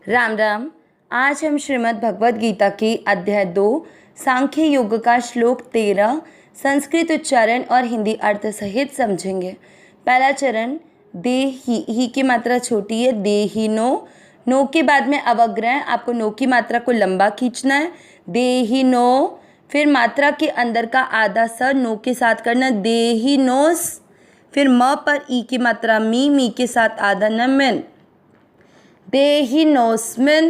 राम राम। आज हम श्रीमद् भगवद गीता के अध्याय 2 सांख्य योग का श्लोक 13 संस्कृत उच्चारण और हिंदी अर्थ सहित समझेंगे। पहला चरण दे ही की मात्रा छोटी है, दे ही नो के बाद में अवग्रह, आपको नो की मात्रा को लंबा खींचना है, दे ही नो। फिर मात्रा के अंदर का आधा स नो के साथ करना, दे ही नोस। फिर म पर ई की मात्रा मी के साथ आधा न मिन, देहिनोस्मिन।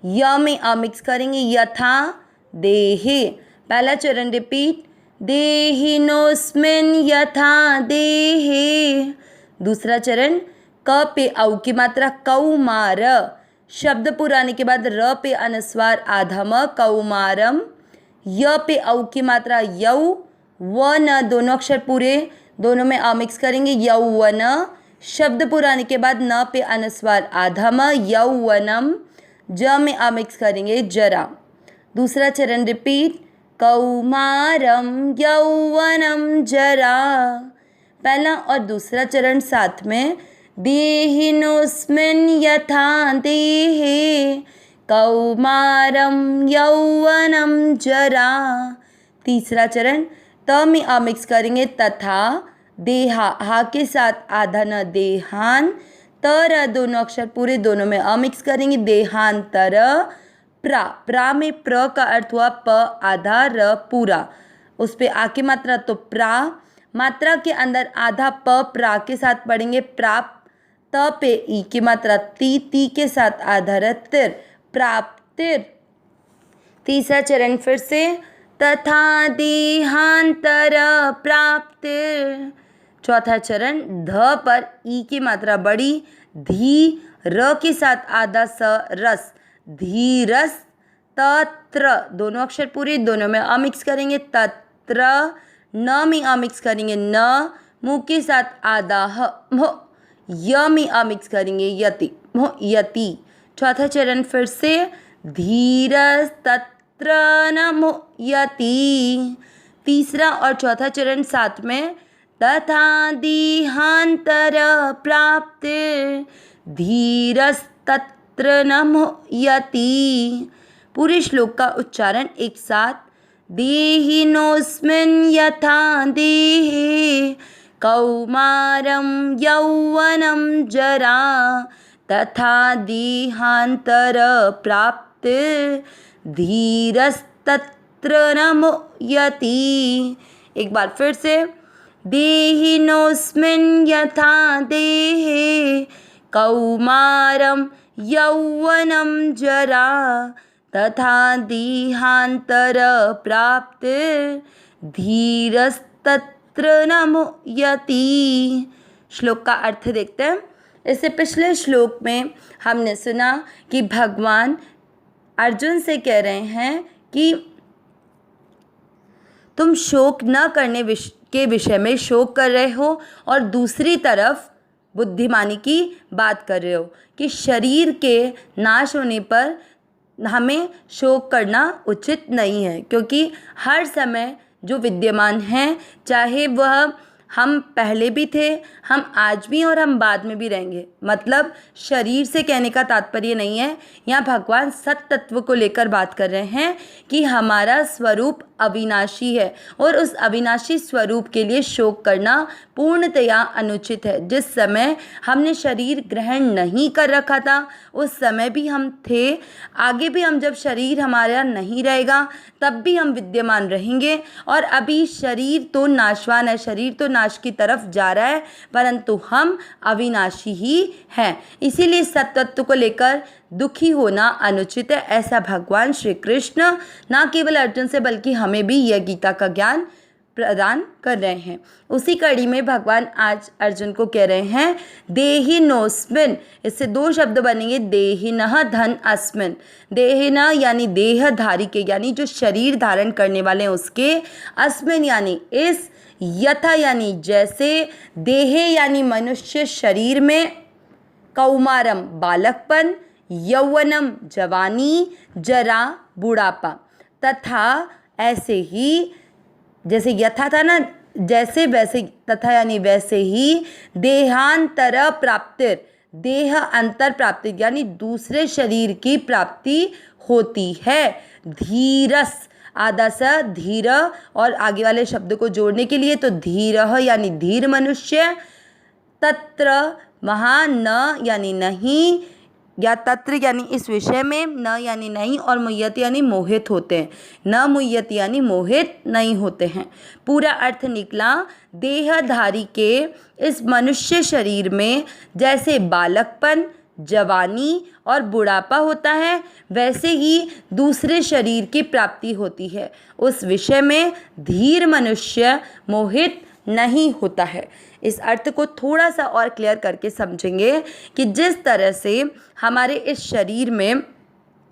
य में अ मिक्स करेंगे, यथा देहे। पहला चरण रिपीट, देहिनोस्मिन यथा देहे। दूसरा चरण क पे औ की मात्रा कौमार, शब्द पुराने के बाद र पे अनुस्वार आधा म, कौमारम। य पे औ की मात्रा यौ, व न दोनों अक्षर पूरे, दोनों में अ मिक्स करेंगे, यौवन। शब्द पुराने के बाद न पे अनुस्वार आधा म, यौवनम। ज में अ मिक्स करेंगे, जरा। दूसरा चरण रिपीट, कौमारम यौवनम जरा। पहला और दूसरा चरण साथ में, देहिनोस्मिन यथा देहे कौमारम यौवनम जरा। तीसरा चरण त में अ मिक्स करेंगे, तथा देहा, हा के साथ आधा न, देहान। तर दोनों अक्षर पूरे, दोनों में अ मिक्स करेंगे, देहांतर। प्रा में प्र का अर्थ हुआ प आधा र पूरा, उस पे आ की मात्रा तो प्रा। मात्रा के अंदर आधा प प्रा के साथ पढ़ेंगे, प्राप। त पे ई की मात्रा ती के साथ आधा र तिर, प्राप्तिर। तीसरा चरण फिर से, तथा देहांतर प्राप्तिर। चौथा चरण ध पर ई की मात्रा बड़ी, धी र के साथ आधा स रस, धीरस। तत्र दोनों अक्षर पूरे, दोनों में अ मिक्स करेंगे, तत्र। न में अ मिक्स करेंगे, न। मुंह के साथ आधा ह, य में अ मिक्स करेंगे, यति, यति। चौथा चरण फिर से, धीरस तत्र न यति। तीसरा और चौथा चरण साथ में, तथा देहांतर प्राप्तिर धीरस्तत्र न यति। पूरे श्लोक का उच्चारण एक साथ, देहिनोस्मिन यथा देहे कौमारम यौवनम जरा तथा देहांतर प्राप्तिर धीरस्तत्र न यति। एक बार फिर से, देहिनोस्मिन यथा देहे कौमारम यौवनम जरा तथा देहांतर प्राप्तिर धीरस्तत्र न यति। श्लोक का अर्थ देखते हैं। इससे पिछले श्लोक में हमने सुना कि भगवान अर्जुन से कह रहे हैं कि तुम शोक न करने के विषय में शोक कर रहे हो, और दूसरी तरफ बुद्धिमानी की बात कर रहे हो कि शरीर के नाश होने पर हमें शोक करना उचित नहीं है, क्योंकि हर समय जो विद्यमान हैं, चाहे वह हम पहले भी थे, हम आज भी और हम बाद में भी रहेंगे। मतलब शरीर से कहने का तात्पर्य नहीं है, यहाँ भगवान सत तत्व को लेकर बात कर रहे हैं कि हमारा स्वरूप अविनाशी है और उस अविनाशी स्वरूप के लिए शोक करना पूर्णतया अनुचित है। जिस समय हमने शरीर ग्रहण नहीं कर रखा था उस समय भी हम थे, आगे भी हम जब शरीर हमारा नहीं रहेगा तब भी हम विद्यमान रहेंगे। और अभी शरीर तो नाशवान है, शरीर तो नाश की तरफ जा रहा है, परंतु हम अविनाशी ही हैं। इसीलिए सत्तत्व को लेकर दुखी होना अनुचित है। ऐसा भगवान श्री कृष्ण न केवल अर्जुन से बल्कि हमें भी यह गीता का ज्ञान प्रदान कर रहे हैं। उसी कड़ी में भगवान आज अर्जुन को कह रहे हैं, देहिनोस्मिन। इससे दो शब्द बनेंगे, देहिनः धन अस्मिन। देहिन यानी देहधारी के, यानी जो शरीर धारण करने वाले हैं उसके, अस्मिन यानी इस, यथा यानी जैसे, देहे यानी मनुष्य शरीर में, कौमारम बालकपन, यौवनम जवानी, जरा बुढ़ापा। तथा ऐसे ही, जैसे यथा था ना, जैसे वैसे, तथा यानी वैसे ही, देहांतर प्राप्तिर, देह अंतर प्राप्ति यानी दूसरे शरीर की प्राप्ति होती है। धीरस, आधा स धीर और आगे वाले शब्द को जोड़ने के लिए तो धीरः यानी धीर मनुष्य, तत्र वहाँ, न यानी नहीं, या तत्र यानी इस विषय में, न यानी नहीं, और मुह्यत यानी मोहित होते हैं। न मुह्यत यानी मोहित नहीं होते हैं। पूरा अर्थ निकला, देहधारी के इस मनुष्य शरीर में जैसे बालकपन, जवानी और बुढ़ापा होता है, वैसे ही दूसरे शरीर की प्राप्ति होती है। उस विषय में धीर मनुष्य मोहित नहीं होता है। इस अर्थ को थोड़ा सा और क्लियर करके समझेंगे कि जिस तरह से हमारे इस शरीर में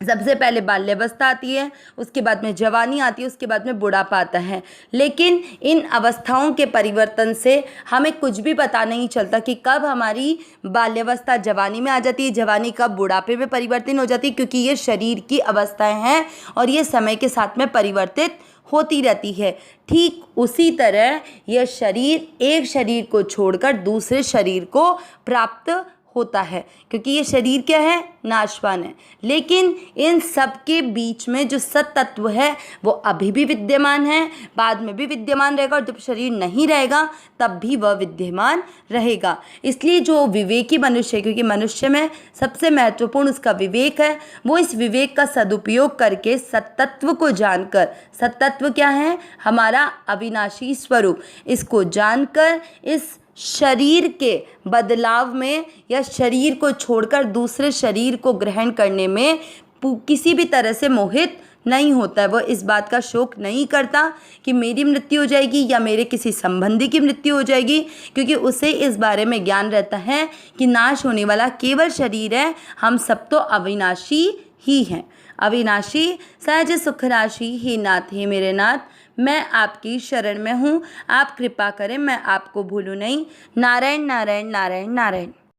सबसे पहले बाल्यावस्था आती है, उसके बाद में जवानी आती है, उसके बाद में बुढ़ापा आता है, लेकिन इन अवस्थाओं के परिवर्तन से हमें कुछ भी पता नहीं चलता कि कब हमारी बाल्यावस्था जवानी में आ जाती है, जवानी कब बुढ़ापे में परिवर्तन हो जाती है, क्योंकि ये शरीर की अवस्थाएं हैं और ये समय के साथ में परिवर्तित होती रहती है। ठीक उसी तरह यह शरीर एक शरीर को छोड़कर दूसरे शरीर को प्राप्त होता है, क्योंकि ये शरीर क्या है, नाशवान है, लेकिन इन सब के बीच में जो सत्तत्व है वो अभी भी विद्यमान है, बाद में भी विद्यमान रहेगा, और जब शरीर नहीं रहेगा तब भी वह विद्यमान रहेगा। इसलिए जो विवेकी मनुष्य है, क्योंकि मनुष्य में सबसे महत्वपूर्ण उसका विवेक है, वो इस विवेक का सदुपयोग करके सत्तत्व को जानकर, सत्तत्व क्या है, हमारा अविनाशी स्वरूप, इसको जानकर इस शरीर के बदलाव में या शरीर को छोड़कर दूसरे शरीर को ग्रहण करने में किसी भी तरह से मोहित नहीं होता है। वह इस बात का शोक नहीं करता कि मेरी मृत्यु हो जाएगी या मेरे किसी संबंधी की मृत्यु हो जाएगी, क्योंकि उसे इस बारे में ज्ञान रहता है कि नाश होने वाला केवल शरीर है, हम सब तो अविनाशी ही हैं। अविनाशी सहज सुख राशि हे नाथ, हे मेरे नाथ, मैं आपकी शरण में हूँ, आप कृपा करें मैं आपको भूलूँ नहीं। नारायण नारायण नारायण नारायण।